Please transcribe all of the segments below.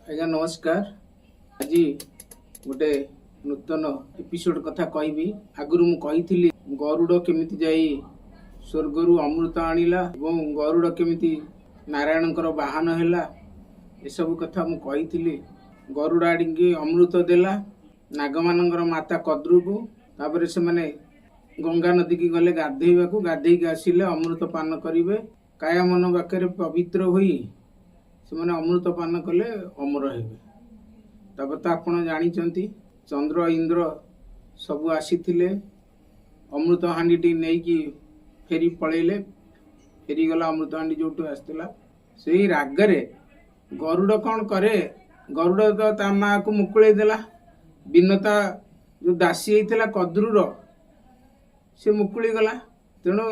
आज्ञा नमस्कार। आज गोटे नूतन एपिसोड कथा कहबी। आगुरी मु कही गरुड़ केमिति जाई स्वर्गरु अमृत आणिला एवं गरुड़ केमिति नारायणकर वाहन हैला ए सब कथा मु कही। गरुड़ आडिकी अमृत देला नागमानंकर माता कद्रु को। तापर से माने गंगा नदी की गले गाधेइबाकू, गाधेइक आसिले अमृत पान करिवे। काया मन वाक्य पवित्र होई से माने अमृत पान कले अमर हेबे। तापर तो आपण जानिचंती चंद्र इंद्र सबू आसीथिले अमृत हांडी नहीं कि फेरी पलैले। फेरी गला अमृत हांडी जो आसला से रागरे गरुड़ कौन करे, गरुड़ तो ता माँ को मुकुले देला। बिनता जो दासी होता कद्रुर से मुकुली गला। तेणु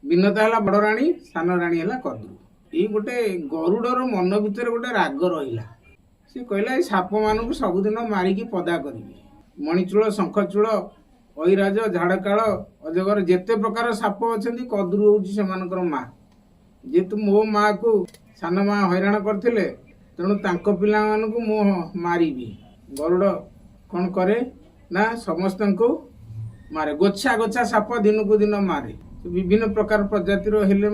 बिनता है बड़ राणी, सान राणी है कद्रु। ये गोटे गरुड़र मन भितर गोटे राग रहा। सी कहला साप मान सबुदिन मारिकी पदा करी। मणिचूल, शंखचूल, ऐराज, झाड़काल, अजगर जेते प्रकार साप अच्छा कद्रु हूँ माँ। जेहेतु मो माँ को सान माँ हैरान करते तेणु तांक पिला मानू मु मारि। गरुड़ कौन करे ना समस्त को मारे। गोछा गोछा साप दिन को दिन मारे। विभिन्न प्रकार प्रजातिर हेले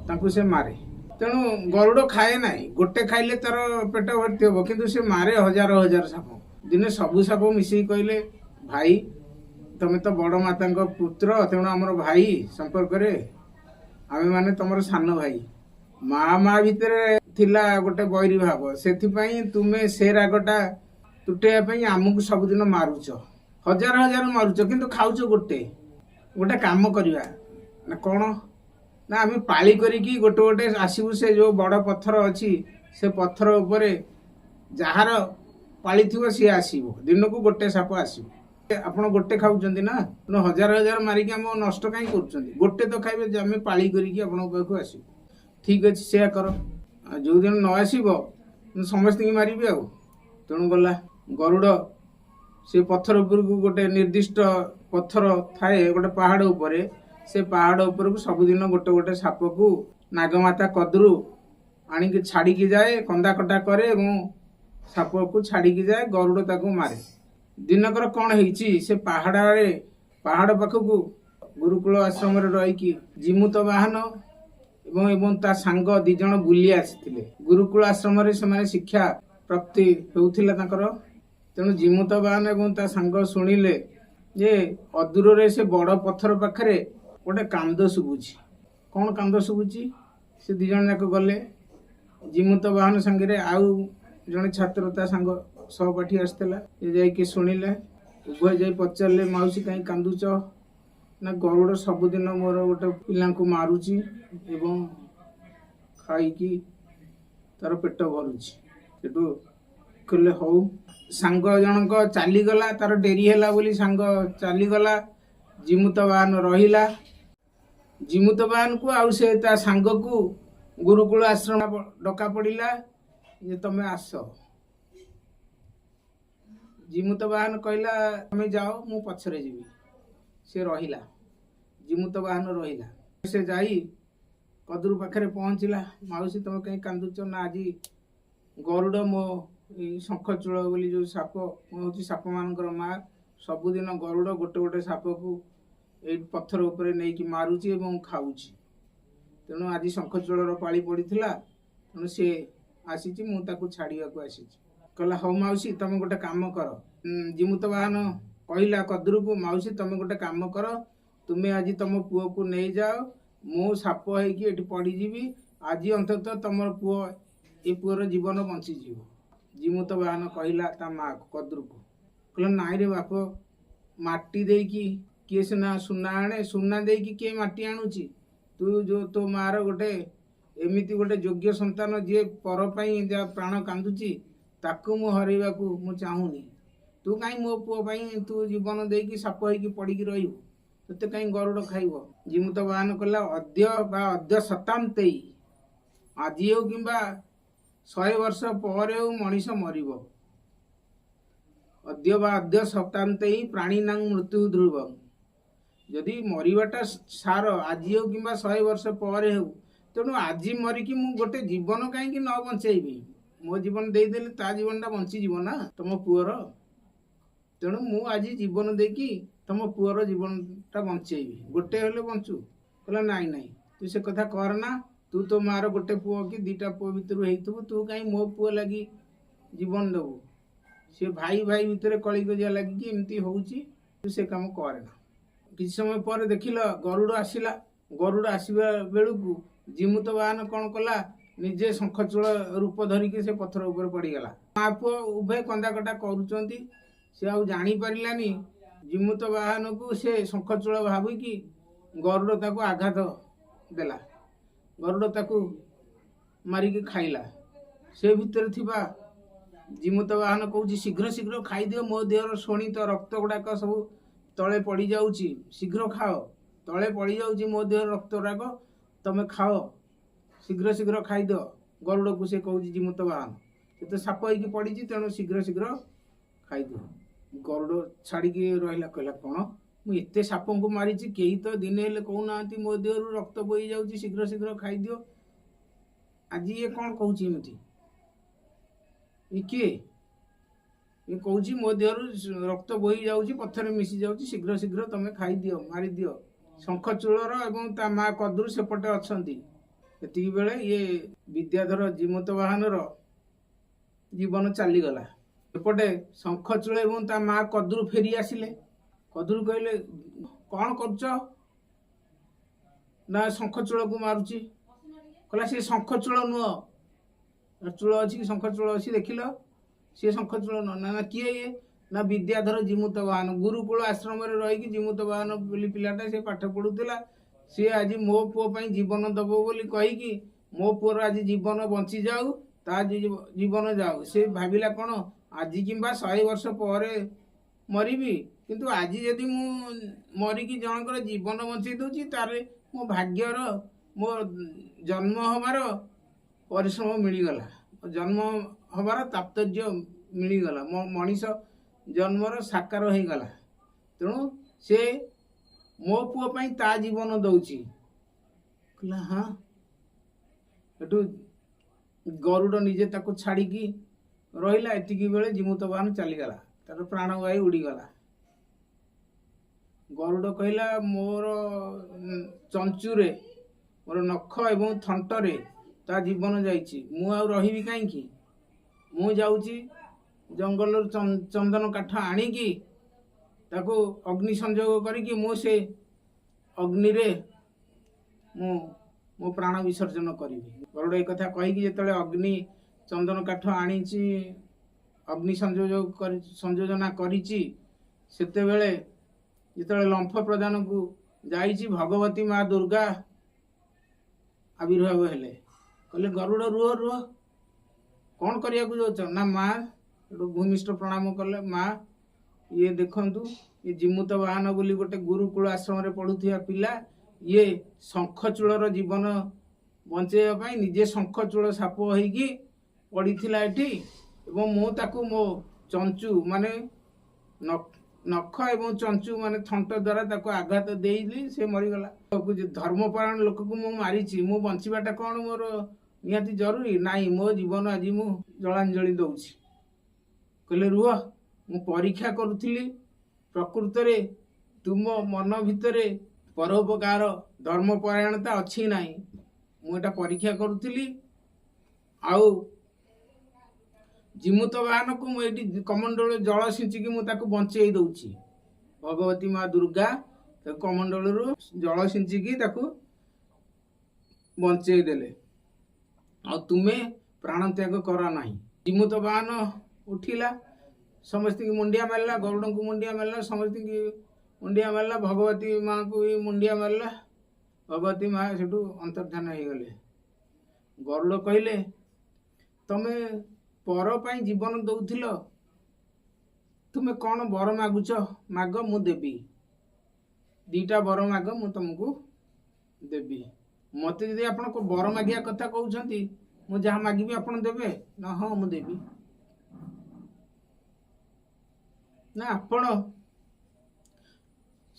तांकु से मारे। तेणु गरुड़ खाए ना, गोटे खाइले तार पेट भर्ती हम, किंतु से मारे हजार हजार साप। दिने सबू साप मिसई कहले भाई तमें तो बड़ माता पुत्र, तेणु आमर भाई संपर्क आमे माने तुम सान भाई। माँ माँ भितर थिला गोटे बैरी भाव, से तुम्हें से रागटा तुटेवाई आमको सबुदिन मारुच, हजार हजार मारुच, किंतु खाऊच गोटे गोटे काम करवा ना कौन ना आम पाली करी गोटे गोटे आसबू। से जो बड़ पत्थर अच्छी से पत्थर उपरे जार पाली थी सी आसब। दिन को गोटे साप आसब। आपड़ गोटे खाऊँ ना, हजार हजार मारिक आम नष्ट कहीं कर गोटे तो खाइबे आम पाली करी पाखक आसब। ठीक अच्छे से कर, जो दिन न आसब समस्त मारे आउ। तेणु गला गरुड़ से पत्थर उपर को गोटे निर्दिष्ट पत्थर थाए गोटे पहाड़ उपरे। से पहाड़ उपर को सबुदिन गोटे गोटे साप को नागमाता कद्रु आणिकी छाड़ी जाए, कंदा कटा करे और साप को छाड़ी जाए। गरुड़ ताको मारे। दिनकर कौन है से पहाड़ पाखक गुरुकुल आश्रम रहीकि जिमुत वाहन एवं ता सांग दी जण बुली आसीथिले। गुरुकुल आश्रम से शिक्षा प्राप्ति होउथिला ताकर। तेणु जिमुत वाहन एवं ता सांग शुणिले जे अदूर रे से बड़ पत्थर पाखरे गोटे कांद शुभुची। कौन कांद शुभुची से दी जण जाक गले जिमुत वाहन संगे आउ जड़े छात्र ता सांग सहपाठी आसला। ये जाइए शुणिले, उभय जाई पचारे माउसी कहीं कांदुच ना गरुड़ सबुदिन मोर गोटे पिला मारुची एवं खाई तार पेट भरुची। सेठू कहले हौ सांग जनक चलीगला, तार डेरी है बोली सांग चलीगला। जिमुत वाहन रहिला। जिमुत वाहन को आउ से ता सांग को गुरुकुल आश्रम डका पड़ा जे तमें आस। जिमुत वाहन कहला तमें जाओ मु पछरे जीवी। से रहिला, जिमुत वाहन रहिला। से जाई कद्रु पाखरे पहुँचला। माउसी तुम कहीं कांदुच ना, आज गरुड़ मो शंखचूल बोली जो साप हूँ साप मानकर माँ। सबुदिन गरुड़ गोटे गोटे साप को ये पत्थर उपरे नहीं कि मारुची एवं खाऊची। तेणु आज शंखचूलर पाली पड़ीला। तेणु सी आसी मुझे छाड़ा को आसी। कहला हौ माउसी तुम गोटे काम कर। जिमुत वाहन कहला कद्रु को माउसी तुम गोटे काम कर, तुम्हें आज तुम पुओ को नहीं जाओ, मु साप होगी पड़ीजी। आज अंततः तुम पुओ ये पुअर जीवन बंचीज। जिमुत वाहन कहला ता माँ कद्रु को कहला नाई रे बाप, माटी देकी किए सिना सुना आणे, सुना देकी किए माटी आणुची। तू जो तो मार गोटे एमिति गोटे योग्य संतान जी पर जा प्राण कांदुची ताकू मु हरैवा को मु चाहूनी। तू कहीं मो पुओ तू जीवन देकी साप होगी पड़ी रही ते कहीं गरुड़ खाइब। जिमुत वाहन कहला अद्य बा अद्य शताब्दी, आज हो कि 100 वर्ष पर मनीष मरिब। अद्य बा अद्य शताब्दी प्राणी मृत्यु ध्रुव। जदि मरवाटा सार आज हो कि 100 वर्ष पर हो, तेणु आज मरिकी मु गोटे जीवन कहीं न बंचेबी। मो जीवन देदेले ता जीवनटा बंचीज ना तुम पुअर तेणु मु आज जीवन देकी तुम पुअर जीवनटा बंचेबी गोटे हेले बंचू कहला नाई नाई तू से कथा करना तू तो मार गोटे पुओ कि दीटा पुओ भितर होइथबु तू कहीं मो पुओ लगी जीवन देबू से भाई भाई भितर कली गजिया लगी एमती होउची तू से काम करना किछ समय पर देखिल गरुड़ आसिला गरुड़ आसवा बेलू जिमुत वाहन कौन कला निजे शंखचूड़ रूप धरिकी से पत्थर ऊपर पड़गला माँ पुओ उभय कंदाकटा करुँच से आउ जानी पारानी जिमुत वाहन को से शंखचूड़ भाविकी गरुड़ ताको आघात देला गरुड़ ताको मारिकी खाइला से भितर थिबा जिमुत वाहन कहूँ शीघ्र शीघ्र खाईदियो मो देहर शोणित रक्त गुड़ाक सब तले पड़ जाऊँगी शीघ्र खाओ तले पड़ जाऊँगी मो देहर रक्त गुड़ाक तमें खाओ शीघ्र शीघ्र खाईद गरुड़ को से कहूँ जिमुत वाहन से तो साप होगी पड़ी तेणु शीघ्र शीघ्र खाईद गरुड़ छाड़ी रहा कहला कौन मुझे साप को मारी कई तो दिने हेले कहूना मो देहर रक्त बोई जाऊँगी शीघ्र शीघ्र खाईद आज ये कौन कहूँ एमती किए ये कहूँ मो देहर रक्त बोही जाऊँगी पत्थर मिसी जाऊँगी शीघ्र शीघ्र तुम खाई दियो मारी दियो शंखचूड़र एवं ता माँ कदरू सेपटे अच्छा एति बेले ये विद्याधर जिमुत वाहनर जीवन चलीगला एपटे शंखचूड़ एवं ता माँ कदरू फेरी आसिले कदरू कहले कौन कर ना शंखचूड़ को मारुची कहला सी शंखचूड़ नुह चूड़ अच्छी शंखचूड़ अच्छी देखिल सी शंखचूड़ नुह ना किए ये ना विद्याधर जिमुत वाहन गुरुकुल आश्रम रही जिमुत वाहन बोली पिलाटा से पाठ पढ़ुला सी आज मो पुओ जीवन दब बोली कहीकि मो पुअर आज जीवन बंची जाऊ ता जीवन जाऊ से भाविला कौन आज कि 100 वर्ष पर मरबी किंतु आज जदि मु मरिकी जनकर जीवन बंचे दूची तारे मो भाग्यर मो जन्म हमार परिश्रम मिलगला जन्म हमार तात्पर्य मिलगला मो मनीष जन्मर साकार हो गला तेणु से मो पुओ ता जीवन दौची कहला हाँ एटू गरुड़ निजे ताको छाड़िकी रहिला एतिकी बेले जिमुत वाहन चलीगला तार प्राणवायु उड़ीगला गरुड़ कहला मोर चंचुरे मोर नख एवं थंटरे ता जीवन जाइछि मु आ रहिबी काईकी मु जाउची जंगल चंदन काठ आणिकी ताको अग्नि संयोग करिकी मु से अग्नि रे मो प्राण विसर्जन करी गरुड़ एक कथा कहीकि जिते अग्नि चंदन काठ आनी अग्नि संयोजना करिछि सेतेबेले जिते लंफ प्रदान को जाइछि भगवती माँ दुर्गा आविर्भाव हेले कहले गरुड़ रुह रुह कौन करिया को जाउछ ना माँ भूमिष्ठ प्रणाम कले माँ ये देखंतु ये जिमुत वाहन बोली गोटे गुरुकुल आश्रम रे पढ़ुथिया पिला ये शंखचूड़र जीवन बंचेबा निजे शंखचूड़ साप होइकी पड़ीथिला एठी एवं मो ताकू मो चंचू माने नख एवं चंचू माने थंट द्वारा ताको आघात देइली से मरीगला धर्मपरायण लोक को मु मारिछि मो बंचिबाटा कौन मोर निहाती जरूरी नाई मो जीवन आज मु जलांजलि दउछि कहले रुह मु परीक्षा करुथिली प्रकृत रे तुम मन भितरे परोपकार धर्मपरायणता अच्छी नाई मुझे परीक्षा करुथिली आउ जिमुत वाहन को मुझे कमंडल जल सिंचिकी मुझे बंचे दौची भगवती माँ दुर्गा कमंडल जल सिंचिकी बंचे देले आ तुम्हें प्राण त्याग करा ना जिमुत वाहन उठिला समस्त की मुंडिया मारला गरुड़ को मुंडिया मारला समस्त की मुंडिया मारला भगवती माँ को भी मुंडिया मारला भगवती माँ से अंतर्धान हो गले गरुड़ कहले तमे पर जीवन दौथिल तुम्हें कौन वर मागुच माग मु देवी 2टा वर माग मु तुमको देवी मत जदि आपण को वर मागिया कथा कहउछंती मु जहाँ मागिबी आपण देबे ना हाँ मु देवी ना आपण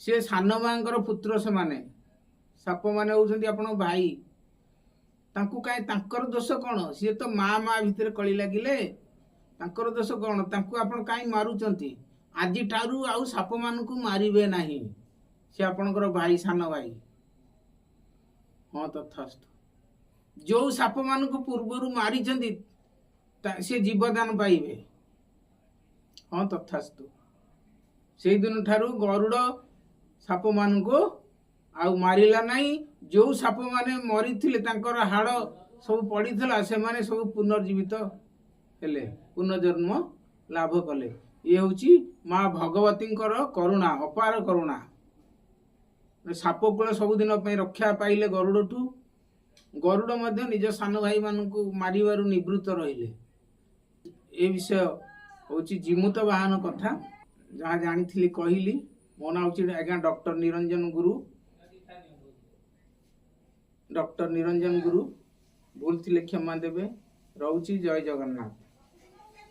से सान माँ पुत्र से माने साप माने होउछंती आपण भाई तांकु काहे तांकर दोष कौन सी तो माँ माँ भितर कली लगिले तांकर दोष कौन तांकु आपण काहे मारुचंती आज ठारू आउ साप मानकु मारिबे नाही से आपणकर भाई सान भाई हाँ तथास्तु जो साप मानकु पूर्वरु मारिचंती से जीवदान पाइबे हाँ तथास्तु से दिन ठारू गरुड़ साप मानकु आउ मारिला नहीं जो साप माने मरी थिले तांकर हाड़ सब पड़ीथला से माने सब पुनर्जीवित हेले पुनर्जन्म लाभ कले ये होची माँ भगवती करुणा अपार करुणा साप कूल सबुदिन रक्षा पाइले गरुड़ठू गरुड़ मध्य निज सान भाई मानकु मारिबारु निवृत्त रहिले ए विषय होची जीमुत वाहन कथा जहाँ जानी कहली मो ना हूँ आज्ञा डॉक्टर निरंजन गुरु भूल थिले क्षमा देवे। रहुची जय जगन्नाथ।